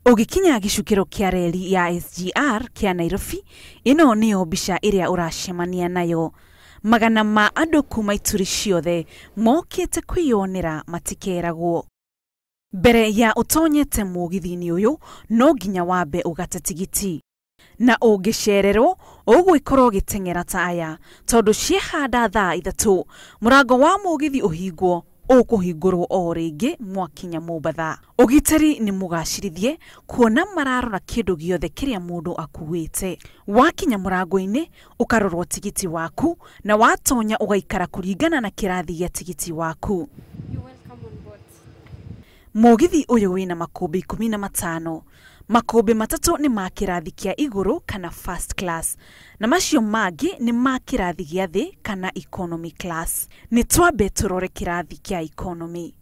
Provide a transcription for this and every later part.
Ugikinya gicukiro kia reli ya SGR kia Nairobi, ino niyo mbica iria uracemania nayo. Magana ma andu kuma ituri ciothe mokite kwiyonera matikeragwo. Mbere ya utonyete mugithi-ini uyu no nginya wambe ugate tigiti. Na ungicererwo ugwikorwo gitengera ta aya tondu ciehanda thaa 3 murango wa mugithi uhingwo ukuhingurwo o ringi mwakinya Mombatha. Ugiteri ni mugacirithie kuona mararora kindu giothe kiria mundu akuite. Wakinya murango-ini ukarorwo tigiti waku na watonya ugaikara kuringana na kirathi gia tigiti waku. Mugithi uyu wina makumbi 15. Makumbi matatu ni ma kirathi kia iguru kana first class na macio mangi ni ma kirathi gia thi kana economy class. Ni twambe turore kirathi kia economy.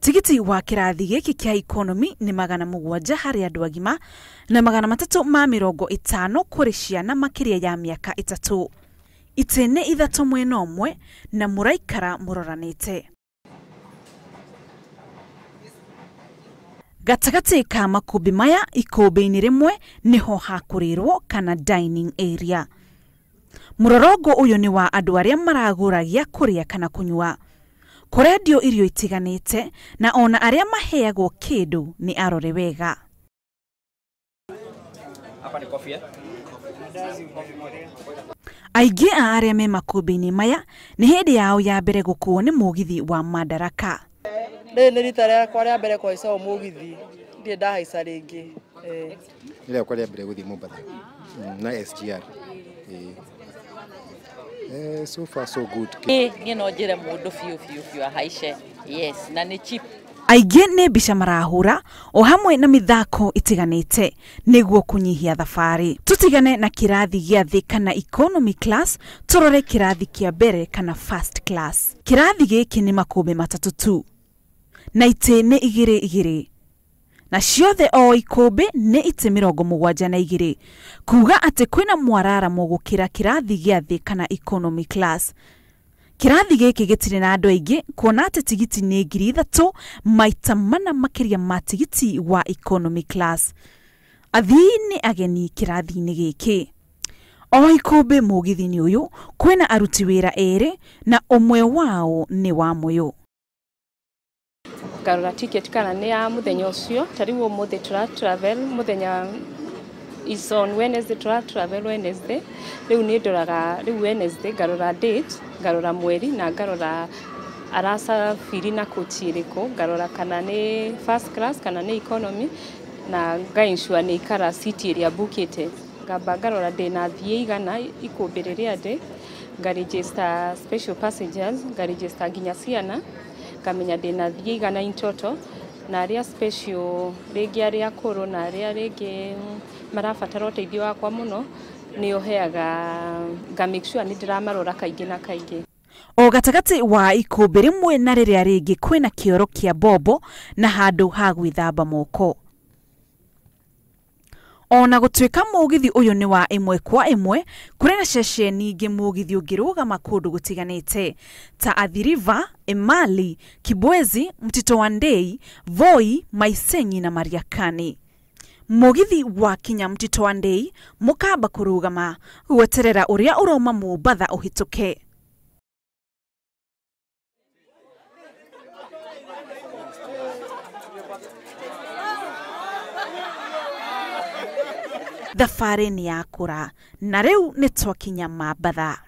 Tigiti wa kirathi giki kia economy ni mugwanja hari andu agima na 350 kuri ciana makiria ya miaka 3. Itene 3 mwena umwe na muraikara muroranite. Gatagati ka makumbi maya ikumbi-ini rimwe niho hakurirwo kana dining area. Murorongo uyu ni wa andu aria maraguragia kuria kana kunyua. Kurendio irio itiganite na ona aria maheagwo kindu ni arore wega. Hapa ni kofia. Aingi a aria me makumbi-ini maya ni hindi yao ya mbere gukuo ni mugithi wa Madaraka. Ni rita riakwa ria mbere kuhaica mugithi, ndie ndahaica ringi. Riakwa ria mbere guthii Mombatha na SGR. So far so good. Ni no njire mundu fiu ahaice. Yes, na ni cheap. Aingi ni mbica marahura o hamwe na mithako itiganite niguo kunyihia thabari. Tutigane na kirathi gia thi kana economy class, turore kirathi kia mbere kana first class. Kirathi giki ni makumbi 3 tu. Na itene 2. Na ciothe o ikumbi ni ite 72. Kuga ati kwina mwarara mugukira kirathi gia thi kana economy class. Kirathi giki gitire na andu aingi kuona ati tigiti ni 3,000 maita mana makiria ma tigiti wa economy class. Athii ni ageni kirathi-ini giki. O ikumbi mugithi-ini uyu kwina aruti wira 2 na umwe wao ni wa moyo. Garura ticket kana ni ya muthenya ucio tariwo muthe travel muthenya is on Wednesday travel Wednesday. Riu ni ndoraga riu Wednesday garura date, garura mweri na garura arasa firi na coach iriko, garura kana ni first class kana ni economy na gainsure ni ikara city area bookete. Gamba garura de na thie igana ikumbi riria de register special passengers, register ginya ciana kamenya dena thie igana in total na aria special regi aria kuru na aria regi marabatara uteithio wakwa muno ni uheaga ga make sure ni ndiramarora kaingi na kaingi. O gatagati wa ikumbi rimwe na riria ringi kwina kioro kia bobo na handu ha gwithamba moko. Ona gutwika mugithi uyu ni wa imwe kwa imwe kuri na ceceni ingi mugithi ungirugama kundu gutiganite ta Athi River, Emali, Kibwezi, Mtito wa Ndei, Voi, Maisenyi na Mariakani. Mugithi wa kinya Mtito wa Ndei mukamba kurugama gweterera uria uroma Mombatha uhituke. Thabari ni yakura na riu ni twakinya Mombatha.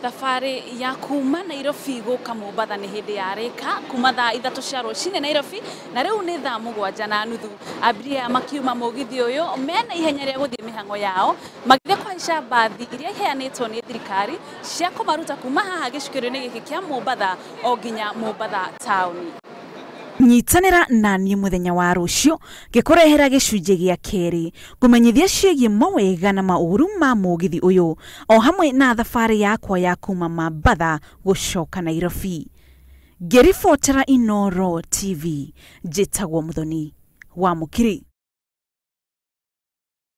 Thabari ya kuuma Nairobi guka Mombatha ni hindi yarika kuma thaa 3 cia rucini Nairobi na riu ni thaa 7:30. Abiria makiuma mugithi uyu mena ihenya ria guthie mihango yao magithe kwaica bathi iria iheanitwo ni thirikari cia kumaruta kuma haha gicukiro-ini giki kia Mombatha o nginya Mombatha town. Nyitanira nani muthenya wa rucio gikurehera gicunje gia keri kumenyithia ciigie mawega na mauru ma mugithi uyu o hamwe na thabari yakwa ya kuma Mombatha gucoka Nairobi. Ngiribotera Inooro TV, njitagwo Muthoni wa Mukiri.